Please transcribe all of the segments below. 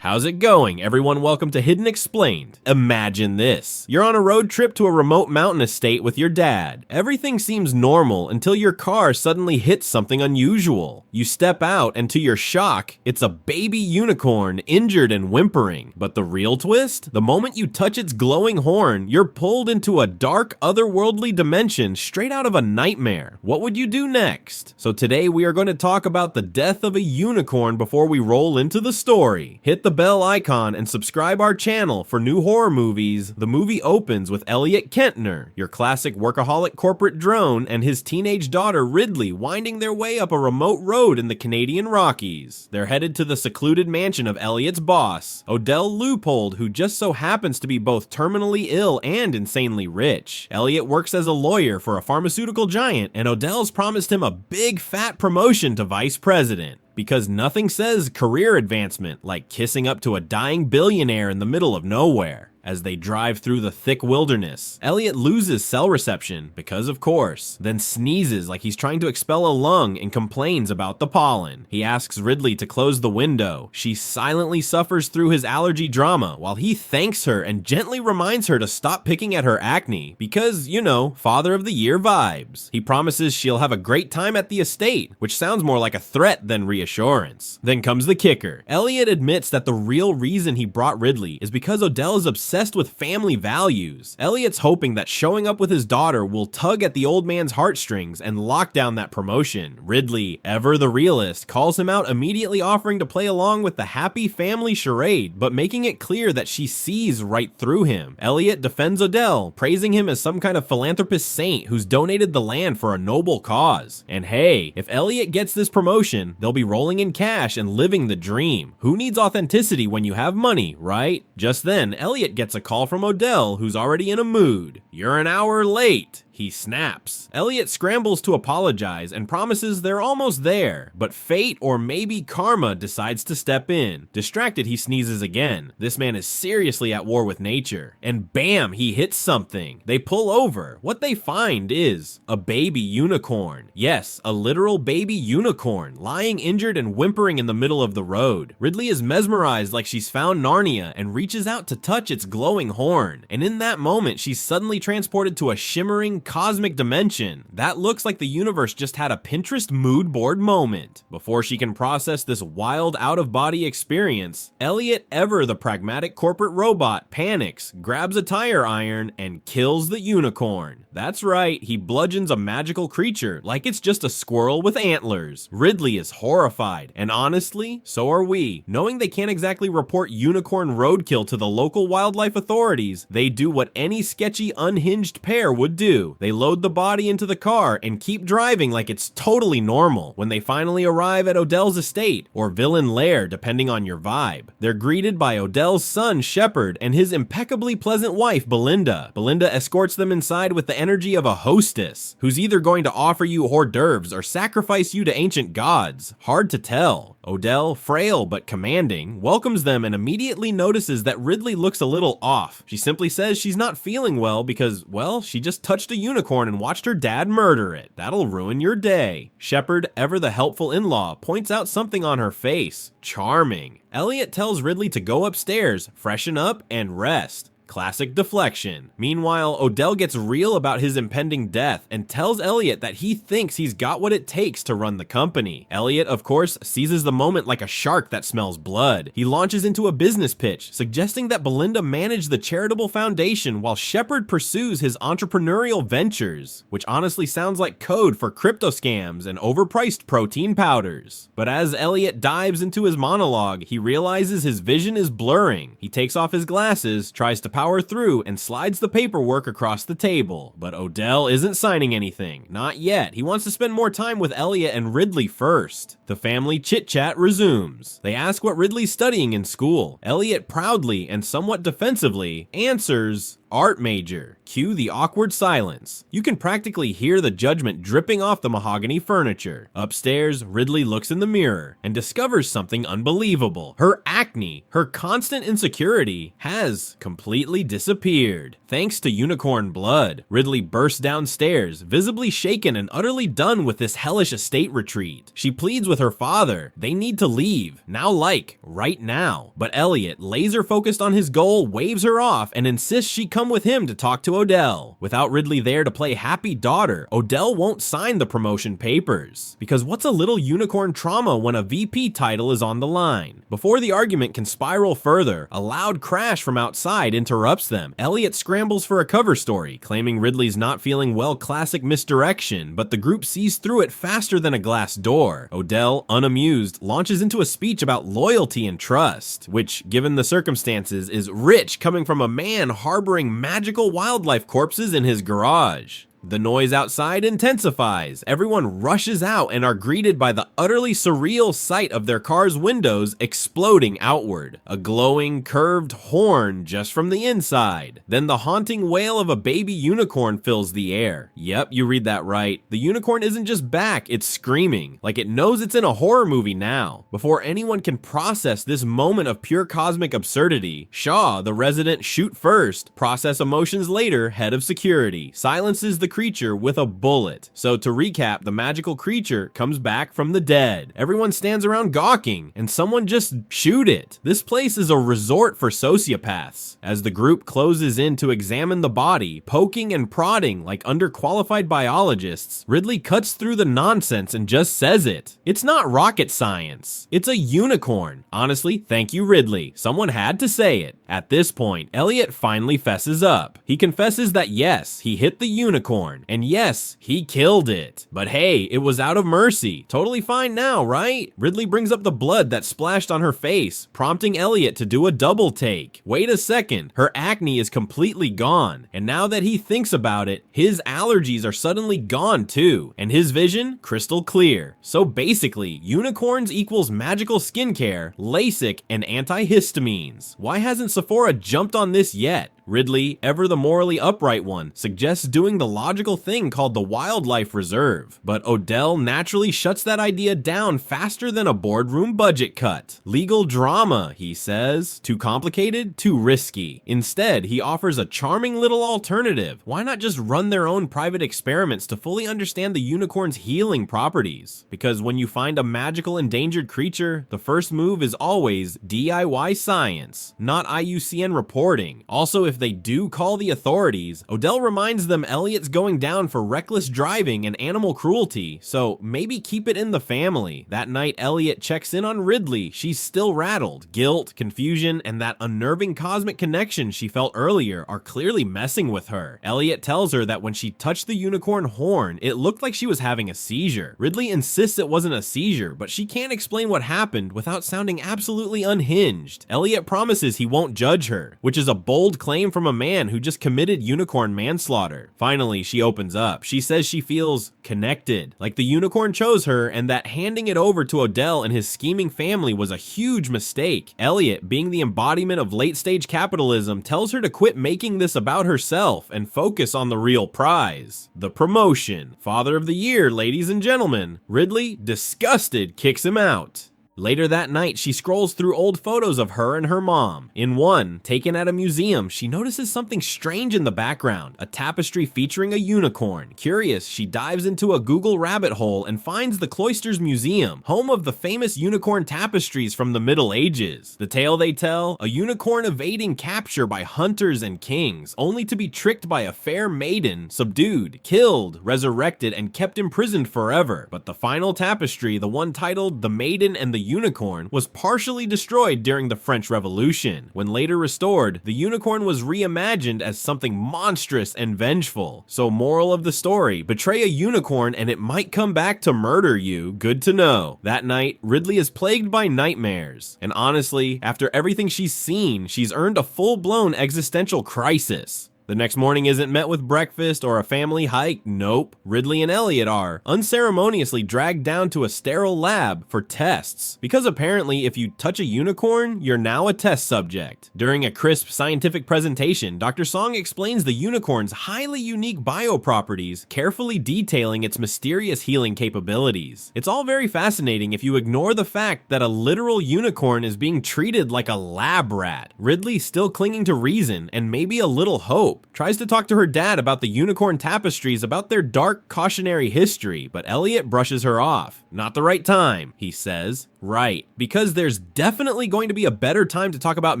How's it going? Everyone, welcome to Hidden Explained. Imagine this. You're on a road trip to a remote mountain estate with your dad. Everything seems normal until your car suddenly hits something unusual. You step out and to your shock, it's a baby unicorn injured and whimpering. But the real twist? The moment you touch its glowing horn, you're pulled into a dark, otherworldly dimension straight out of a nightmare. What would you do next? So today we are going to talk about the death of a unicorn before we roll into the story. Hit the bell icon and subscribe our channel for new horror movies. The movie opens with Elliot Kentner, your classic workaholic corporate drone, and his teenage daughter Ridley winding their way up a remote road in the Canadian Rockies. They're headed to the secluded mansion of Elliot's boss, Odell Leupold, who just so happens to be both terminally ill and insanely rich. Elliot works as a lawyer for a pharmaceutical giant, and Odell's promised him a big fat promotion to vice president. Because nothing says career advancement like kissing up to a dying billionaire in the middle of nowhere. As they drive through the thick wilderness, Elliot loses cell reception, because of course, then sneezes like he's trying to expel a lung and complains about the pollen. He asks Ridley to close the window. She silently suffers through his allergy drama while he thanks her and gently reminds her to stop picking at her acne because, you know, Father of the Year vibes. He promises she'll have a great time at the estate, which sounds more like a threat than reassurance. Then comes the kicker. Elliot admits that the real reason he brought Ridley is because Odell is obsessed with family values. Elliot's hoping that showing up with his daughter will tug at the old man's heartstrings and lock down that promotion. Ridley, ever the realist, calls him out, immediately offering to play along with the happy family charade, but making it clear that she sees right through him. Elliot defends Odell, praising him as some kind of philanthropist saint who's donated the land for a noble cause. And hey, if Elliot gets this promotion, they'll be rolling in cash and living the dream. Who needs authenticity when you have money, right? Just then, Elliot gets a call from Odell, who's already in a mood. "You're an hour late." He snaps. Elliot scrambles to apologize and promises they're almost there, but fate or maybe karma decides to step in. Distracted, he sneezes again. This man is seriously at war with nature. And bam, he hits something. They pull over. What they find is a baby unicorn. Yes, a literal baby unicorn, lying injured and whimpering in the middle of the road. Ridley is mesmerized like she's found Narnia and reaches out to touch its glowing horn. And in that moment, she's suddenly transported to a shimmering cosmic dimension. That looks like the universe just had a Pinterest mood board moment. Before she can process this wild out-of-body experience, Elliot, ever the pragmatic corporate robot, panics, grabs a tire iron, and kills the unicorn. That's right, he bludgeons a magical creature like it's just a squirrel with antlers. Ridley is horrified, and honestly, so are we. Knowing they can't exactly report unicorn roadkill to the local wildlife authorities, they do what any sketchy, unhinged pair would do. They load the body into the car and keep driving like it's totally normal. When they finally arrive at Odell's estate, or villain lair depending on your vibe, they're greeted by Odell's son Shepard and his impeccably pleasant wife Belinda. Belinda escorts them inside with the energy of a hostess, who's either going to offer you hors d'oeuvres or sacrifice you to ancient gods. Hard to tell. Odell, frail but commanding, welcomes them and immediately notices that Ridley looks a little off. She simply says she's not feeling well because, well, she just touched a unicorn and watched her dad murder it. That'll ruin your day. Shepard, ever the helpful in-law, points out something on her face. Charming. Elliot tells Ridley to go upstairs, freshen up, and rest. Classic deflection. Meanwhile, Odell gets real about his impending death and tells Elliot that he thinks he's got what it takes to run the company. Elliot, of course, seizes the moment like a shark that smells blood. He launches into a business pitch, suggesting that Belinda manage the charitable foundation while Shepard pursues his entrepreneurial ventures, which honestly sounds like code for crypto scams and overpriced protein powders. But as Elliot dives into his monologue, he realizes his vision is blurring. He takes off his glasses, tries to power through, and slides the paperwork across the table. But Odell isn't signing anything. Not yet. He wants to spend more time with Elliot and Ridley first. The family chit-chat resumes. They ask what Ridley's studying in school. Elliot proudly and somewhat defensively answers art major. Cue the awkward silence. You can practically hear the judgment dripping off the mahogany furniture. Upstairs, Ridley looks in the mirror and discovers something unbelievable. Her acne, her constant insecurity, has completely disappeared. Thanks to unicorn blood, Ridley bursts downstairs, visibly shaken and utterly done with this hellish estate retreat. She pleads with her father. They need to leave. Now, like, right now. But Elliot, laser focused on his goal, waves her off and insists she come with him to talk to Odell. Without Ridley there to play happy daughter, Odell won't sign the promotion papers. Because what's a little unicorn trauma when a VP title is on the line? Before the argument can spiral further, a loud crash from outside interrupts them. Elliot scrambles for a cover story, claiming Ridley's not feeling well, classic misdirection, but the group sees through it faster than a glass door. Odell, unamused, launches into a speech about loyalty and trust, which, given the circumstances, is rich coming from a man harboring magical wildlife corpses in his garage. The noise outside intensifies. Everyone rushes out and are greeted by the utterly surreal sight of their car's windows exploding outward. A glowing, curved horn just from the inside. Then the haunting wail of a baby unicorn fills the air. Yep, you read that right. The unicorn isn't just back, it's screaming, like it knows it's in a horror movie now. Before anyone can process this moment of pure cosmic absurdity, Shaw, the resident shoot first, process emotions later, head of security, silences the creature with a bullet. So to recap, the magical creature comes back from the dead. Everyone stands around gawking, and someone just shoot it. This place is a resort for sociopaths. As the group closes in to examine the body, poking and prodding like underqualified biologists, Ridley cuts through the nonsense and just says it. It's not rocket science. It's a unicorn. Honestly, thank you, Ridley. Someone had to say it. At this point, Elliot finally fesses up. He confesses that yes, he hit the unicorn, and yes, he killed it. But hey, it was out of mercy. Totally fine now, right? Ridley brings up the blood that splashed on her face, prompting Elliot to do a double take. Wait a second, her acne is completely gone, and now that he thinks about it, his allergies are suddenly gone too, and his vision crystal clear. So basically, unicorns equals magical skincare, LASIK, and antihistamines. Why hasn't Sephora jumped on this yet? Ridley, ever the morally upright one, suggests doing the logical thing called the Wildlife Reserve, but Odell naturally shuts that idea down faster than a boardroom budget cut. Legal drama, he says. Too complicated? Too risky. Instead, he offers a charming little alternative. Why not just run their own private experiments to fully understand the unicorn's healing properties? Because when you find a magical endangered creature, the first move is always DIY science, not IUCN reporting. Also, if they do call the authorities, Odell reminds them Elliot's going down for reckless driving and animal cruelty, so maybe keep it in the family. That night, Elliot checks in on Ridley. She's still rattled. Guilt, confusion, and that unnerving cosmic connection she felt earlier are clearly messing with her. Elliot tells her that when she touched the unicorn horn, it looked like she was having a seizure. Ridley insists it wasn't a seizure, but she can't explain what happened without sounding absolutely unhinged. Elliot promises he won't judge her, which is a bold claim from a man who just committed unicorn manslaughter. Finally, she opens up. She says she feels connected, like the unicorn chose her, and that handing it over to Odell and his scheming family was a huge mistake. Elliot, being the embodiment of late-stage capitalism, tells her to quit making this about herself and focus on the real prize, the promotion. Father of the year, ladies and gentlemen. Ridley, disgusted, kicks him out. Later that night, she scrolls through old photos of her and her mom. In one, taken at a museum, she notices something strange in the background, a tapestry featuring a unicorn. Curious, she dives into a Google rabbit hole and finds the Cloisters Museum, home of the famous unicorn tapestries from the Middle Ages. The tale they tell, a unicorn evading capture by hunters and kings, only to be tricked by a fair maiden, subdued, killed, resurrected, and kept imprisoned forever. But the final tapestry, the one titled The Maiden and the Unicorn, was partially destroyed during the French Revolution. When later restored, the unicorn was reimagined as something monstrous and vengeful. So moral of the story, betray a unicorn and it might come back to murder you. Good to know. That night, Ridley is plagued by nightmares. And honestly, after everything she's seen, she's earned a full-blown existential crisis. The next morning isn't met with breakfast or a family hike. Nope. Ridley and Elliot are unceremoniously dragged down to a sterile lab for tests, because apparently if you touch a unicorn, you're now a test subject. During a crisp scientific presentation, Dr. Song explains the unicorn's highly unique bioproperties, carefully detailing its mysterious healing capabilities. It's all very fascinating if you ignore the fact that a literal unicorn is being treated like a lab rat. Ridley, still clinging to reason and maybe a little hope, tries to talk to her dad about the unicorn tapestries, about their dark cautionary history, but Elliot brushes her off. Not the right time, he says. Right, because there's definitely going to be a better time to talk about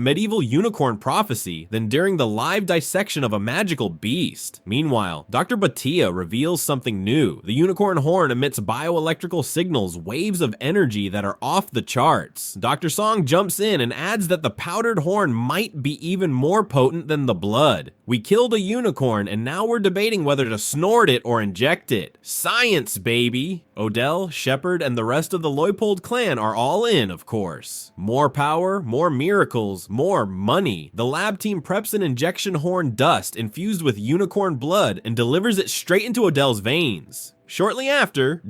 medieval unicorn prophecy than during the live dissection of a magical beast. Meanwhile, Dr. Batia reveals something new. The unicorn horn emits bioelectrical signals, waves of energy that are off the charts. Dr. Song jumps in and adds that the powdered horn might be even more potent than the blood. We killed a unicorn and now we're debating whether to snort it or inject it. Science, baby! Odell, Shepard, and the rest of the Leupold clan are all in, of course. More power, more miracles, more money. The lab team preps an injection horn dust infused with unicorn blood and delivers it straight into Odell's veins. Shortly after,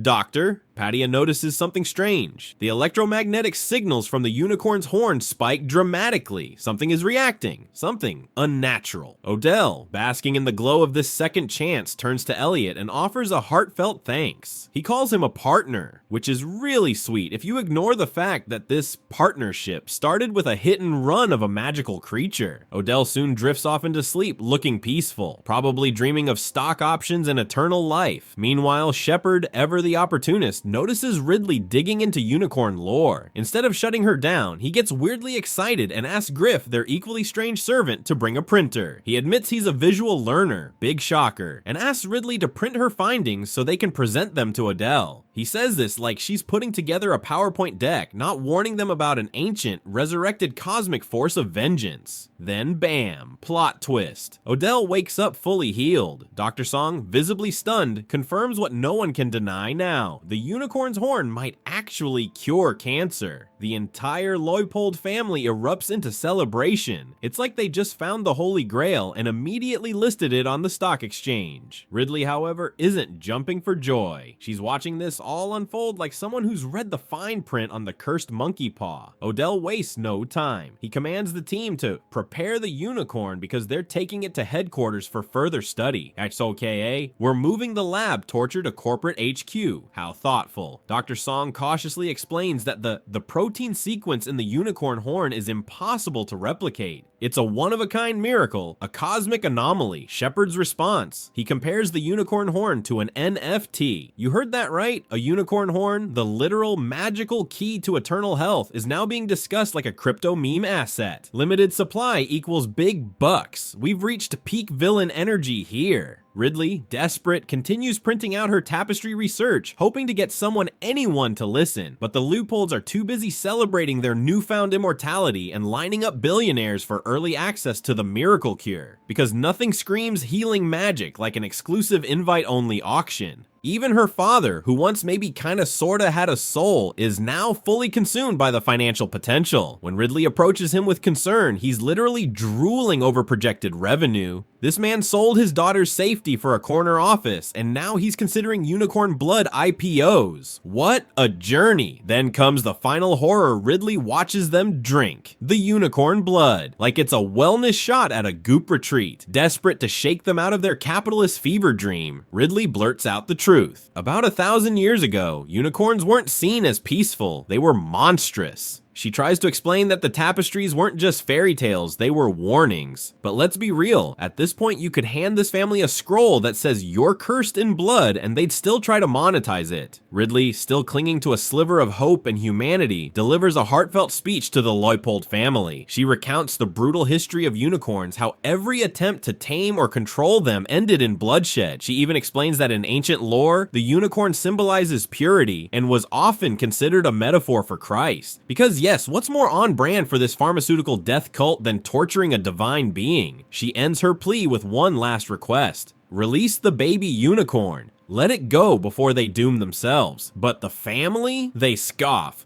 Patia notices something strange. The electromagnetic signals from the unicorn's horn spike dramatically. Something is reacting. Something unnatural. Odell, basking in the glow of this second chance, turns to Elliot and offers a heartfelt thanks. He calls him a partner, which is really sweet if you ignore the fact that this partnership started with a hit and run of a magical creature. Odell soon drifts off into sleep, looking peaceful, probably dreaming of stock options and eternal life. Meanwhile, Shepard, ever the opportunist, notices Ridley digging into unicorn lore. Instead of shutting her down, he gets weirdly excited and asks Griff, their equally strange servant, to bring a printer. He admits he's a visual learner, big shocker, and asks Ridley to print her findings so they can present them to Odell. He says this like she's putting together a PowerPoint deck, not warning them about an ancient, resurrected cosmic force of vengeance. Then bam, plot twist. Odell wakes up fully healed. Dr. Song, visibly stunned, confirms what no one can deny now. The unicorn's horn might actually cure cancer. The entire Leupold family erupts into celebration. It's like they just found the Holy Grail and immediately listed it on the stock exchange. Ridley, however, isn't jumping for joy. She's watching this all unfold like someone who's read the fine print on the cursed monkey paw. Odell wastes no time. He commands the team to prepare the unicorn because they're taking it to headquarters for further study. That's okay, eh? We're moving the lab torture to corporate HQ. How thoughtful. Dr. Song cautiously explains that the protein sequence in the unicorn horn is impossible to replicate. It's a one-of-a-kind miracle, a cosmic anomaly. Shepard's response. He compares the unicorn horn to an NFT. You heard that right? A unicorn horn, the literal magical key to eternal health, is now being discussed like a crypto meme asset. Limited supply equals big bucks. We've reached peak villain energy here. Ridley, desperate, continues printing out her tapestry research, hoping to get anyone to listen, but the Leupolds are too busy celebrating their newfound immortality and lining up billionaires for early access to the miracle cure, because nothing screams healing magic like an exclusive invite-only auction. Even her father, who once maybe kinda sorta had a soul, is now fully consumed by the financial potential. When Ridley approaches him with concern, he's literally drooling over projected revenue. This man sold his daughter's safety for a corner office, and now he's considering unicorn blood IPOs. What a journey! Then comes the final horror. Ridley watches them drink the unicorn blood, like it's a wellness shot at a goop retreat. Desperate to shake them out of their capitalist fever dream, Ridley blurts out the truth. About 1,000 years ago, unicorns weren't seen as peaceful, they were monstrous. She tries to explain that the tapestries weren't just fairy tales, they were warnings. But let's be real, at this point you could hand this family a scroll that says you're cursed in blood and they'd still try to monetize it. Ridley, still clinging to a sliver of hope and humanity, delivers a heartfelt speech to the Leupold family. She recounts the brutal history of unicorns, how every attempt to tame or control them ended in bloodshed. She even explains that in ancient lore, the unicorn symbolizes purity and was often considered a metaphor for Christ. Because yes, what's more on brand for this pharmaceutical death cult than torturing a divine being? She ends her plea with one last request. Release the baby unicorn. Let it go before they doom themselves. But the family? They scoff.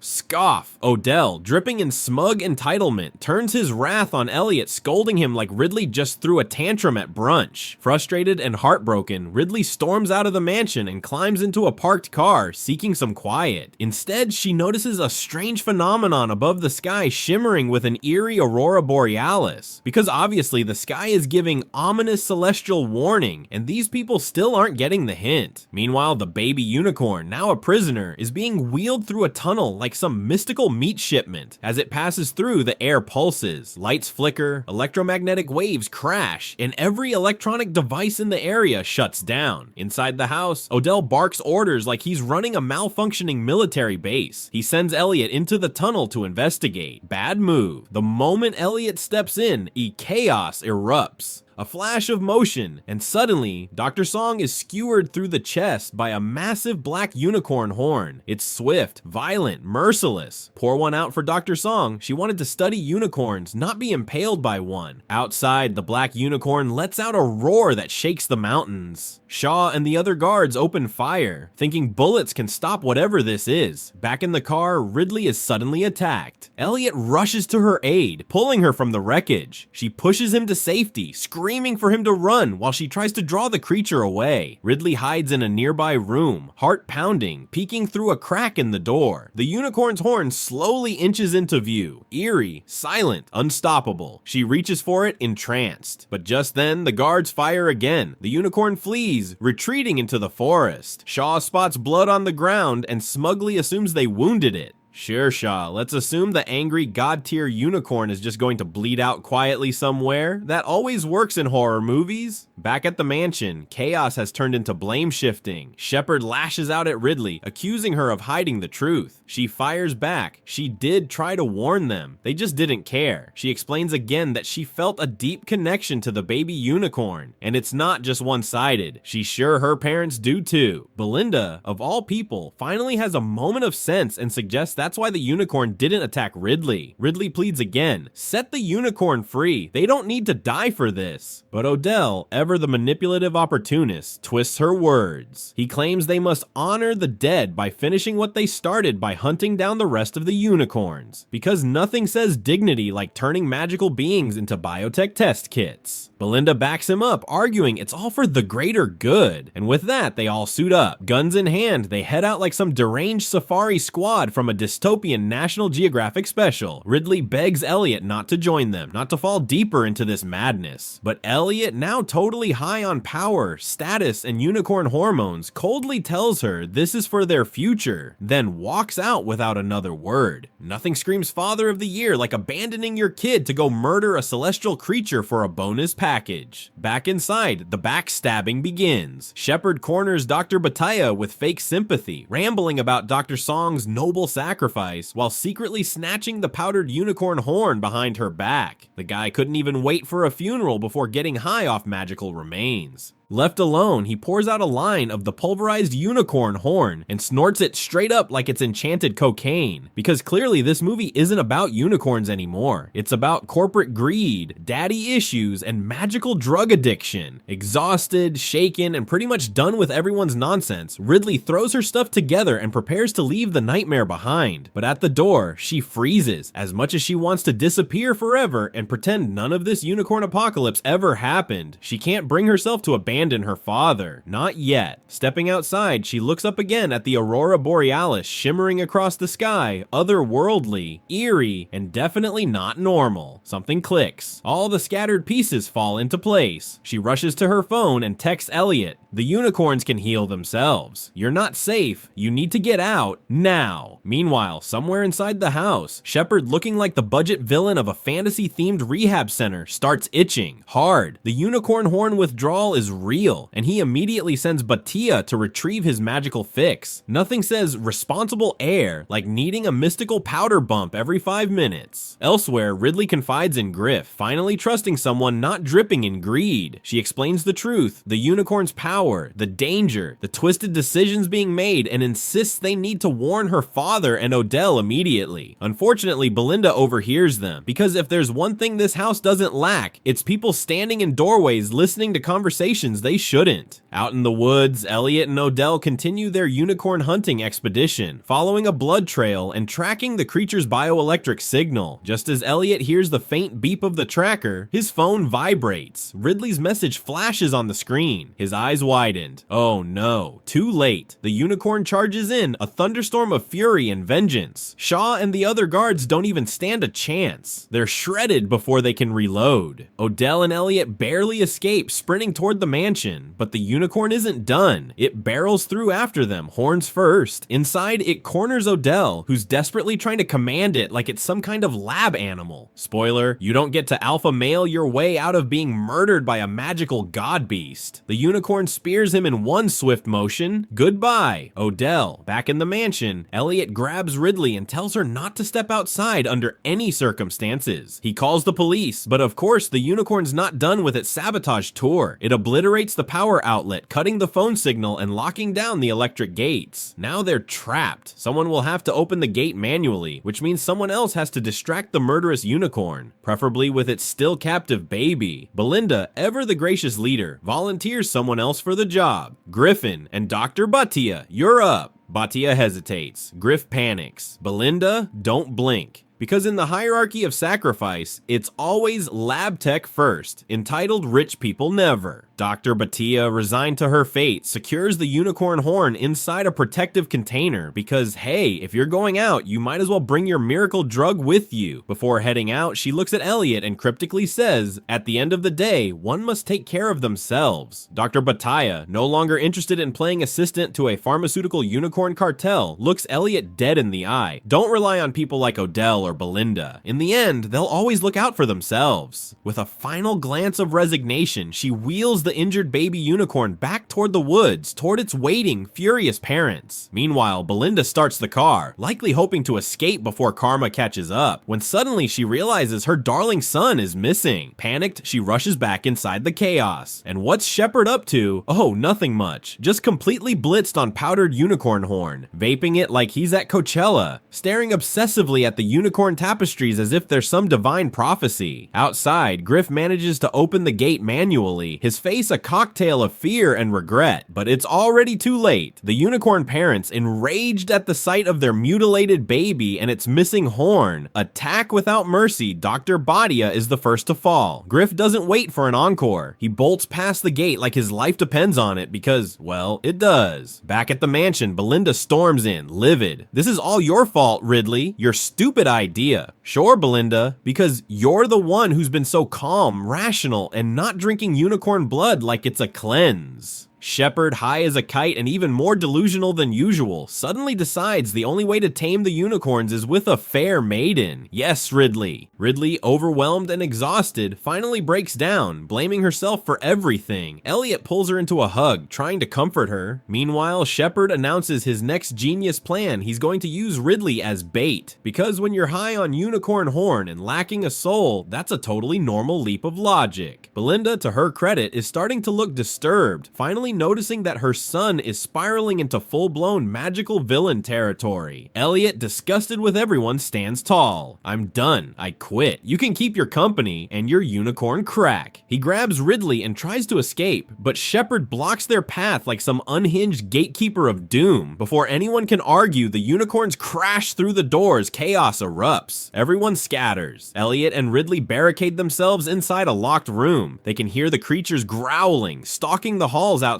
Odell, dripping in smug entitlement, turns his wrath on Elliot, scolding him like Ridley just threw a tantrum at brunch. Frustrated and heartbroken, Ridley storms out of the mansion and climbs into a parked car, seeking some quiet. Instead, she notices a strange phenomenon above the sky shimmering with an eerie aurora borealis. Because obviously the sky is giving ominous celestial warning, and these people still aren't getting the hint. Meanwhile, the baby unicorn, now a prisoner, is being wheeled through a tunnel like some mystical meat shipment. As it passes through, the air pulses, lights flicker, electromagnetic waves crash, and every electronic device in the area shuts down. Inside the house, Odell barks orders like he's running a malfunctioning military base. He sends Elliot into the tunnel to investigate. Bad move. The moment Elliot steps in, chaos erupts. A flash of motion, and suddenly, Dr. Song is skewered through the chest by a massive black unicorn horn. It's swift, violent, merciless. Pour one out for Dr. Song. She wanted to study unicorns, not be impaled by one. Outside, the black unicorn lets out a roar that shakes the mountains. Shaw and the other guards open fire, thinking bullets can stop whatever this is. Back in the car, Ridley is suddenly attacked. Elliot rushes to her aid, pulling her from the wreckage. She pushes him to safety, screaming for him to run while she tries to draw the creature away. Ridley hides in a nearby room, heart pounding, peeking through a crack in the door. The unicorn's horn slowly inches into view, eerie, silent, unstoppable. She reaches for it, entranced. But just then, the guards fire again. The unicorn flees, retreating into the forest. Shaw spots blood on the ground and smugly assumes they wounded it. Sure, Shaw, let's assume the angry god-tier unicorn is just going to bleed out quietly somewhere. That always works in horror movies. Back at the mansion, chaos has turned into blame shifting. Shepard lashes out at Ridley, accusing her of hiding the truth. She fires back. She did try to warn them. They just didn't care. She explains again that she felt a deep connection to the baby unicorn, and it's not just one-sided. She's sure her parents do too. Belinda, of all people, finally has a moment of sense and suggests that's why the unicorn didn't attack Ridley. Ridley pleads again, set the unicorn free. They don't need to die for this. But Odell, ever the manipulative opportunist, twists her words. He claims they must honor the dead by finishing what they started by hunting down the rest of the unicorns. Because nothing says dignity like turning magical beings into biotech test kits. Belinda backs him up, arguing it's all for the greater good. And with that, they all suit up. Guns in hand, they head out like some deranged safari squad from a dystopian National Geographic special. Ridley begs Elliot not to join them, not to fall deeper into this madness. But Elliot, now totally high on power, status, and unicorn hormones, coldly tells her this is for their future, then walks out without another word. Nothing screams Father of the Year like abandoning your kid to go murder a celestial creature for a bonus package. Back inside, the backstabbing begins. Shepard corners Dr. Bataya with fake sympathy, rambling about Dr. Song's noble sacrifice while secretly snatching the powdered unicorn horn behind her back. The guy couldn't even wait for a funeral before getting high off magical remains. Left alone, he pours out a line of the pulverized unicorn horn and snorts it straight up like it's enchanted cocaine. Because clearly this movie isn't about unicorns anymore. It's about corporate greed, daddy issues, and magical drug addiction. Exhausted, shaken, and pretty much done with everyone's nonsense, Ridley throws her stuff together and prepares to leave the nightmare behind. But at the door, she freezes, as much as she wants to disappear forever and pretend none of this unicorn apocalypse ever happened. She can't bring herself to abandon her father. Not yet. Stepping outside, she looks up again at the aurora borealis shimmering across the sky, otherworldly, eerie, and definitely not normal. Something clicks. All the scattered pieces fall into place. She rushes to her phone and texts Elliot. The unicorns can heal themselves. You're not safe. You need to get out now. Meanwhile, somewhere inside the house, Shepard, looking like the budget villain of a fantasy-themed rehab center, starts itching hard. The unicorn horn withdrawal is real, and he immediately sends Batia to retrieve his magical fix. Nothing says responsible heir like needing a mystical powder bump every 5 minutes. Elsewhere, Ridley confides in Griff, finally trusting someone not dripping in greed. She explains the truth, the unicorn's power, the danger, the twisted decisions being made, and insists they need to warn her father and Odell immediately. Unfortunately, Belinda overhears them, because if there's one thing this house doesn't lack, it's people standing in doorways listening to conversations reasons they shouldn't. Out in the woods, Elliot and Odell continue their unicorn hunting expedition, following a blood trail and tracking the creature's bioelectric signal. Just as Elliot hears the faint beep of the tracker, his phone vibrates. Ridley's message flashes on the screen. His eyes widened. Oh no, too late. The unicorn charges in, a thunderstorm of fury and vengeance. Shaw and the other guards don't even stand a chance. They're shredded before they can reload. Odell and Elliot barely escape, sprinting toward the mansion, but the unicorn isn't done. It barrels through after them, horns first. Inside, it corners Odell, who's desperately trying to command it like it's some kind of lab animal. Spoiler, you don't get to alpha male your way out of being murdered by a magical god beast. The unicorn spears him in one swift motion. Goodbye. Odell. Back in the mansion, Elliot grabs Ridley and tells her not to step outside under any circumstances. He calls the police, but of course the unicorn's not done with its sabotage tour. It obliterates the power outlet, cutting the phone signal and locking down the electric gates. Now they're trapped. Someone will have to open the gate manually, which means someone else has to distract the murderous unicorn, preferably with its still captive baby. Belinda, ever the gracious leader, volunteers someone else for the job. Griffin and Dr. Bhatia, you're up. Bhatia hesitates. Griff panics. Belinda, don't blink. Because in the hierarchy of sacrifice, it's always lab tech first, entitled rich people never. Dr. Bhatia, resigned to her fate, secures the unicorn horn inside a protective container because, hey, if you're going out, you might as well bring your miracle drug with you. Before heading out, she looks at Elliot and cryptically says, at the end of the day, one must take care of themselves. Dr. Bhatia, no longer interested in playing assistant to a pharmaceutical unicorn cartel, looks Elliot dead in the eye. Don't rely on people like Odell or Belinda. In the end, they'll always look out for themselves. With a final glance of resignation, she wheels the injured baby unicorn back toward the woods, toward its waiting, furious parents. Meanwhile, Belinda starts the car, likely hoping to escape before karma catches up, when suddenly she realizes her darling son is missing. Panicked, she rushes back inside the chaos. And what's Shepard up to? Oh, nothing much. Just completely blitzed on powdered unicorn horn, vaping it like he's at Coachella, staring obsessively at the unicorn tapestries as if they're some divine prophecy. Outside, Griff manages to open the gate manually, his face a cocktail of fear and regret, but it's already too late. The unicorn parents, enraged at the sight of their mutilated baby and its missing horn, attack without mercy. Dr. Bhatia is the first to fall. Griff doesn't wait for an encore. He bolts past the gate like his life depends on it because, well, it does. Back at the mansion, Belinda storms in, livid. This is all your fault, Ridley. Your stupid idea. Sure, Belinda, because you're the one who's been so calm, rational, and not drinking unicorn blood like it's a cleanse. Shepard, high as a kite and even more delusional than usual, suddenly decides the only way to tame the unicorns is with a fair maiden. Yes, Ridley. Ridley, overwhelmed and exhausted, finally breaks down, blaming herself for everything. Elliot pulls her into a hug, trying to comfort her. Meanwhile, Shepard announces his next genius plan. He's going to use Ridley as bait, because when you're high on unicorn horn and lacking a soul, that's a totally normal leap of logic. Belinda, to her credit, is starting to look disturbed, finally noticing that her son is spiraling into full-blown magical villain territory. Elliot, disgusted with everyone, stands tall. I'm done. I quit. You can keep your company and your unicorn crack. He grabs Ridley and tries to escape, but Shepard blocks their path like some unhinged gatekeeper of doom. Before anyone can argue, the unicorns crash through the doors. Chaos erupts. Everyone scatters. Elliot and Ridley barricade themselves inside a locked room. They can hear the creatures growling, stalking the halls outside.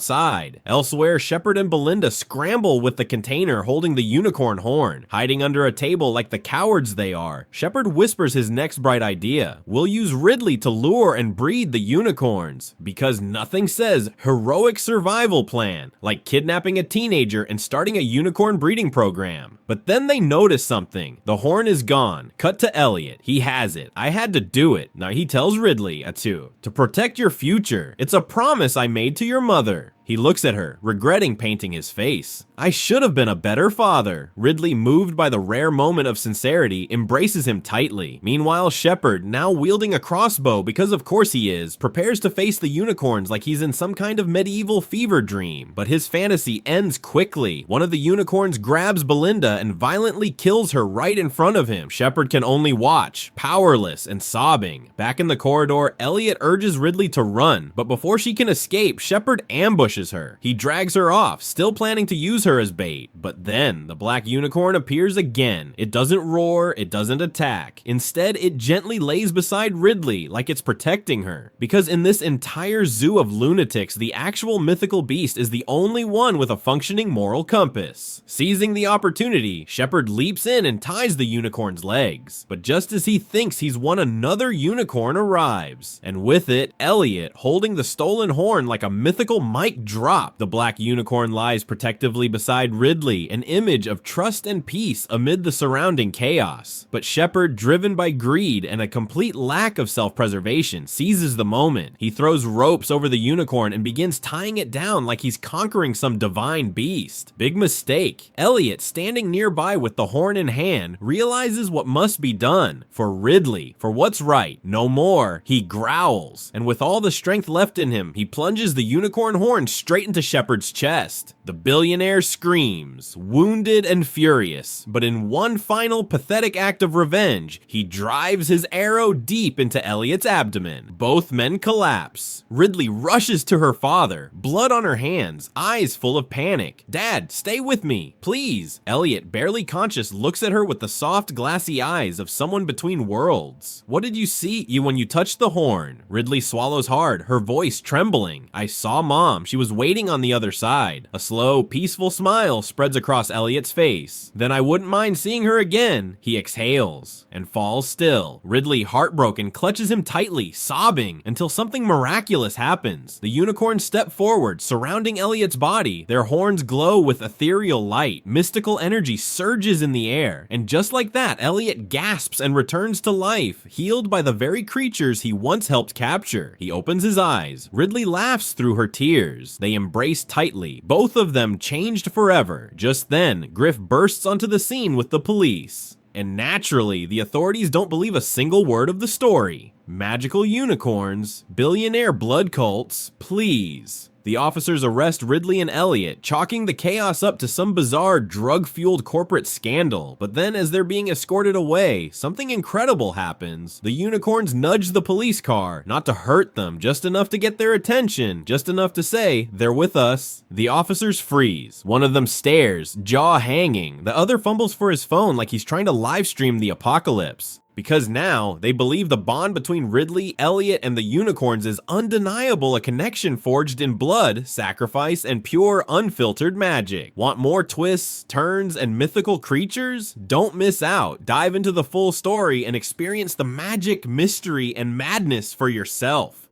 Elsewhere, Shepard and Belinda scramble with the container holding the unicorn horn. Hiding under a table like the cowards they are, Shepard whispers his next bright idea. We'll use Ridley to lure and breed the unicorns, because nothing says heroic survival plan like kidnapping a teenager and starting a unicorn breeding program. But then they notice something. The horn is gone. Cut to Elliot. He has it. I had to do it. Now he tells Ridley, to protect your future. It's a promise I made to your mother. He looks at her, regretting painting his face. I should have been a better father. Ridley, moved by the rare moment of sincerity, embraces him tightly. Meanwhile, Shepard, now wielding a crossbow because of course he is, prepares to face the unicorns like he's in some kind of medieval fever dream. But his fantasy ends quickly. One of the unicorns grabs Belinda and violently kills her right in front of him. Shepard can only watch, powerless and sobbing. Back in the corridor, Elliot urges Ridley to run, but before she can escape, Shepard ambushes her. He drags her off, still planning to use her as bait. But then, the black unicorn appears again. It doesn't roar, it doesn't attack. Instead, it gently lays beside Ridley, like it's protecting her. Because in this entire zoo of lunatics, the actual mythical beast is the only one with a functioning moral compass. Seizing the opportunity, Shepard leaps in and ties the unicorn's legs. But just as he thinks he's won, another unicorn arrives. And with it, Elliot, holding the stolen horn like a mythical mic drop. The black unicorn lies protectively beside Ridley, an image of trust and peace amid the surrounding chaos. But Shepard, driven by greed and a complete lack of self-preservation, seizes the moment. He throws ropes over the unicorn and begins tying it down like he's conquering some divine beast. Big mistake. Elliot, standing nearby with the horn in hand, realizes what must be done. For Ridley, for what's right, no more. He growls, and with all the strength left in him, he plunges the unicorn horn straight into Shepard's chest. The billionaire screams, wounded and furious, but in one final pathetic act of revenge, he drives his arrow deep into Elliot's abdomen. Both men collapse. Ridley rushes to her father, blood on her hands, eyes full of panic. Dad, stay with me, please. Elliot, barely conscious, looks at her with the soft, glassy eyes of someone between worlds. What did you see when you touched the horn? Ridley swallows hard, her voice trembling. I saw Mom. She was waiting on the other side. A slow, peaceful smile spreads across Elliot's face. Then I wouldn't mind seeing her again. He exhales and falls still. Ridley, heartbroken, clutches him tightly, sobbing, until something miraculous happens. The unicorns step forward, surrounding Elliot's body. Their horns glow with ethereal light. Mystical energy surges in the air. And just like that, Elliot gasps and returns to life, healed by the very creatures he once helped capture. He opens his eyes. Ridley laughs through her tears. They embrace tightly, both of them changed forever. Just then, Griff bursts onto the scene with the police. And naturally, the authorities don't believe a single word of the story. Magical unicorns, billionaire blood cults, please. The officers arrest Ridley and Elliot, chalking the chaos up to some bizarre drug-fueled corporate scandal. But then as they're being escorted away, something incredible happens. The unicorns nudge the police car, not to hurt them, just enough to get their attention, just enough to say, they're with us. The officers freeze. One of them stares, jaw hanging. The other fumbles for his phone like he's trying to live stream the apocalypse. Because now, they believe the bond between Ridley, Elliot, and the unicorns is undeniable, a connection forged in blood, sacrifice, and pure, unfiltered magic. Want more twists, turns, and mythical creatures? Don't miss out. Dive into the full story and experience the magic, mystery, and madness for yourself.